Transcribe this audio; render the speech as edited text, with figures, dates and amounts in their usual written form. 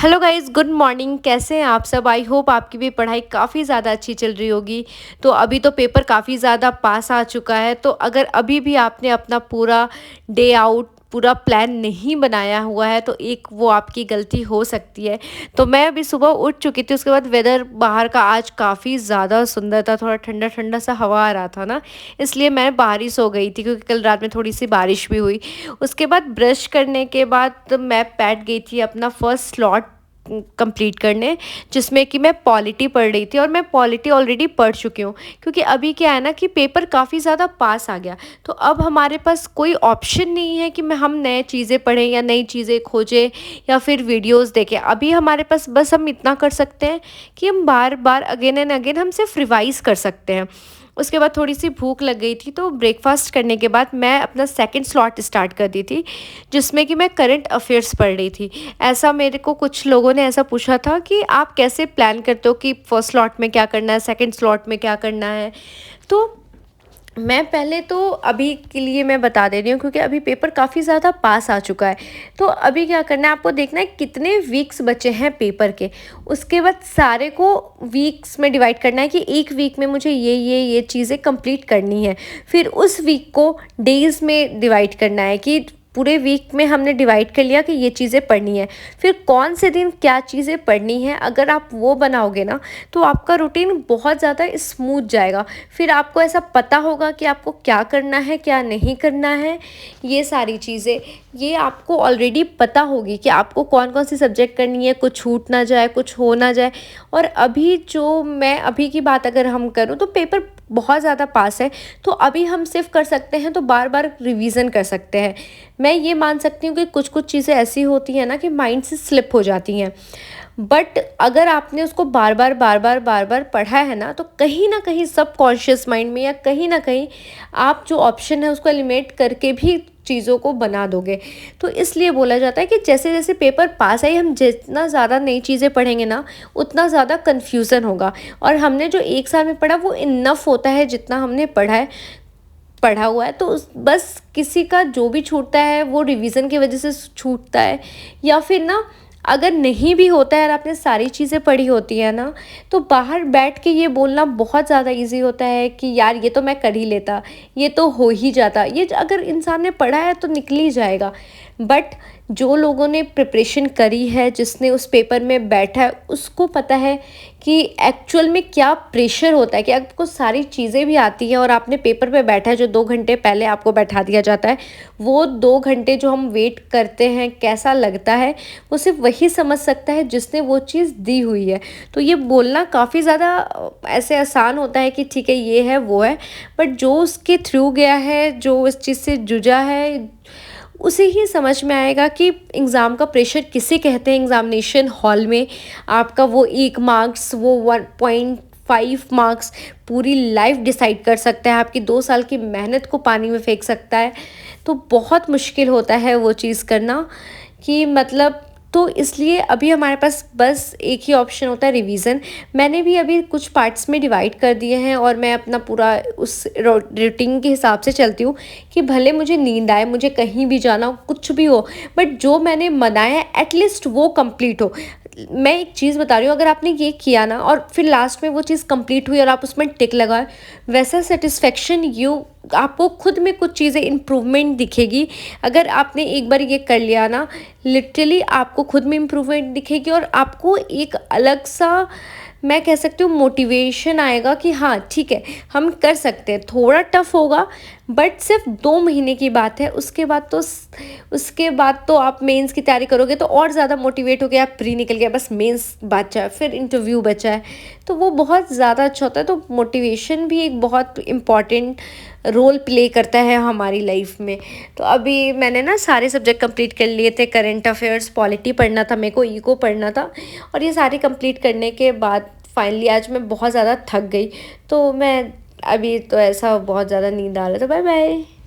Hello guys, good morning. कैसे हैं आप सब? आई होप आपकी भी पढ़ाई काफ़ी ज़्यादा अच्छी चल रही होगी। तो अभी तो पेपर काफ़ी ज़्यादा पास आ चुका है, तो अगर अभी भी आपने अपना पूरा डे आउट पूरा प्लान नहीं बनाया हुआ है तो एक वो आपकी गलती हो सकती है। तो मैं अभी सुबह उठ चुकी थी, उसके बाद वेदर बाहर का आज काफ़ी ज़्यादा सुंदर था, थोड़ा ठंडा ठंडा सा हवा आ रहा था ना, इसलिए मैं बाहर ही सो गई थी क्योंकि कल रात में थोड़ी सी बारिश भी हुई। उसके बाद ब्रश करने के बाद मैं बैठ गई थी अपना फर्स्ट स्लॉट कंप्लीट करने, जिसमें कि मैं पॉलिटी पढ़ रही थी और मैं पॉलिटी ऑलरेडी पढ़ चुकी हूँ क्योंकि अभी क्या है ना कि पेपर काफ़ी ज़्यादा पास आ गया। तो अब हमारे पास कोई ऑप्शन नहीं है कि मैं हम नए चीज़ें पढ़ें या नई चीज़ें खोजें या फिर वीडियोस देखें। अभी हमारे पास बस हम इतना कर सकते हैं कि हम बार बार अगेन एंड अगेन हम सिर्फ रिवाइज कर सकते हैं। उसके बाद थोड़ी सी भूख लग गई थी, तो ब्रेकफास्ट करने के बाद मैं अपना सेकंड स्लॉट स्टार्ट कर दी थी, जिसमें कि मैं करंट अफेयर्स पढ़ रही थी। ऐसा मेरे को कुछ लोगों ने ऐसा पूछा था कि आप कैसे प्लान करते हो कि फर्स्ट स्लॉट में क्या करना है, सेकंड स्लॉट में क्या करना है। तो मैं पहले तो अभी के लिए मैं बता दे रही हूँ क्योंकि अभी पेपर काफ़ी ज़्यादा पास आ चुका है। तो अभी क्या करना है, आपको देखना है कितने वीक्स बचे हैं पेपर के। उसके बाद सारे को वीक्स में डिवाइड करना है कि एक वीक में मुझे ये चीज़ें कंप्लीट करनी है। फिर उस वीक को डेज़ में डिवाइड करना है कि पूरे वीक में हमने डिवाइड कर लिया कि ये चीज़ें पढ़नी है। फिर कौन से दिन क्या चीज़ें पढ़नी है, अगर आप वो बनाओगे ना तो आपका रूटीन बहुत ज़्यादा स्मूथ जाएगा। फिर आपको ऐसा पता होगा कि आपको क्या करना है, क्या नहीं करना है। ये सारी चीज़ें ये आपको ऑलरेडी पता होगी कि आपको कौन कौन सी सब्जेक्ट करनी है, कुछ छूट ना जाए, कुछ हो ना जाए। और अभी जो मैं अभी की बात अगर हम करूँ तो पेपर बहुत ज़्यादा पास है, तो अभी हम सिर्फ कर सकते हैं तो बार बार रिवीजन कर सकते हैं। मैं ये मान सकती हूँ कि कुछ कुछ चीज़ें ऐसी होती हैं ना कि माइंड से स्लिप हो जाती हैं, बट अगर आपने उसको बार बार पढ़ा है ना तो कहीं ना कहीं सबकॉन्शियस माइंड में या कहीं ना कहीं आप जो ऑप्शन है उसको एलिमिनेट करके भी चीज़ों को बना दोगे। तो इसलिए बोला जाता है कि जैसे जैसे पेपर पास आई, हम जितना ज़्यादा नई चीज़ें पढ़ेंगे ना उतना ज़्यादा कन्फ्यूज़न होगा, और हमने जो एक साल में पढ़ा वो इनफ होता है जितना हमने पढ़ा हुआ है। तो बस किसी का जो भी छूटता है वो रिवीजन की वजह से छूटता है, या फिर ना अगर नहीं भी होता है और आपने सारी चीज़ें पढ़ी होती है ना तो बाहर बैठ के ये बोलना बहुत ज़्यादा इजी होता है कि यार ये तो मैं कर ही लेता, ये तो हो ही जाता, ये अगर इंसान ने पढ़ा है तो निकल ही जाएगा। बट जो लोगों ने प्रिपरेशन करी है, जिसने उस पेपर में बैठा है, उसको पता है कि एक्चुअल में क्या प्रेशर होता है, कि आपको सारी चीज़ें भी आती हैं और आपने पेपर पे बैठा है, जो 2 घंटे पहले आपको बैठा दिया जाता है, वो 2 घंटे जो हम वेट करते हैं कैसा लगता है वो सिर्फ वही समझ सकता है जिसने वो चीज़ दी हुई है। तो ये बोलना काफ़ी ज़्यादा ऐसे आसान होता है कि ठीक है ये है वो है, बट जो उसके थ्रू गया है, जो इस चीज़ से जूझा है, उसे ही समझ में आएगा कि एग्ज़ाम का प्रेशर किसे कहते हैं। एग्ज़ामिनेशन हॉल में आपका वो 1 मार्क्स, वो 1.5 मार्क्स पूरी लाइफ डिसाइड कर सकता है, आपकी 2 साल की मेहनत को पानी में फेंक सकता है। तो बहुत मुश्किल होता है वो चीज़ करना कि मतलब, तो इसलिए अभी हमारे पास बस एक ही ऑप्शन होता है, रिवीज़न। मैंने भी अभी कुछ पार्ट्स में डिवाइड कर दिए हैं और मैं अपना पूरा उस रूटीन के हिसाब से चलती हूँ कि भले मुझे नींद आए, मुझे कहीं भी जाना हो, कुछ भी हो, बट जो मैंने बनाया है एटलीस्ट वो कंप्लीट हो। मैं एक चीज़ बता रही हूँ, अगर आपने ये किया ना और फिर लास्ट में वो चीज़ कंप्लीट हुई और आप उसमें टिक लगाए, वैसा सेटिस्फेक्शन आपको खुद में कुछ चीज़ें इम्प्रूवमेंट दिखेगी। अगर आपने एक बार ये कर लिया ना, लिटरली आपको खुद में इम्प्रूवमेंट दिखेगी और आपको एक अलग सा, मैं कह सकती हूँ, मोटिवेशन आएगा कि हाँ ठीक है हम कर सकते हैं। थोड़ा टफ होगा बट सिर्फ 2 महीने की बात है, उसके बाद तो आप मेंस की तैयारी करोगे तो और ज़्यादा मोटिवेट हो गया, आप प्री निकल गया, बस मेंस बचा है, फिर इंटरव्यू बचा है, तो वो बहुत ज़्यादा अच्छा होता है। तो मोटिवेशन भी एक बहुत इम्पॉर्टेंट रोल प्ले करता है हमारी लाइफ में। तो अभी मैंने ना सारे सब्जेक्ट कंप्लीट कर लिए थे, करंट अफेयर्स, पॉलिटी पढ़ना था मेरे को, इको पढ़ना था, और ये सारे कंप्लीट करने के बाद फाइनली आज मैं बहुत ज़्यादा थक गई। तो मैं अभी तो ऐसा बहुत ज़्यादा नींद आ रहा था। Bye bye.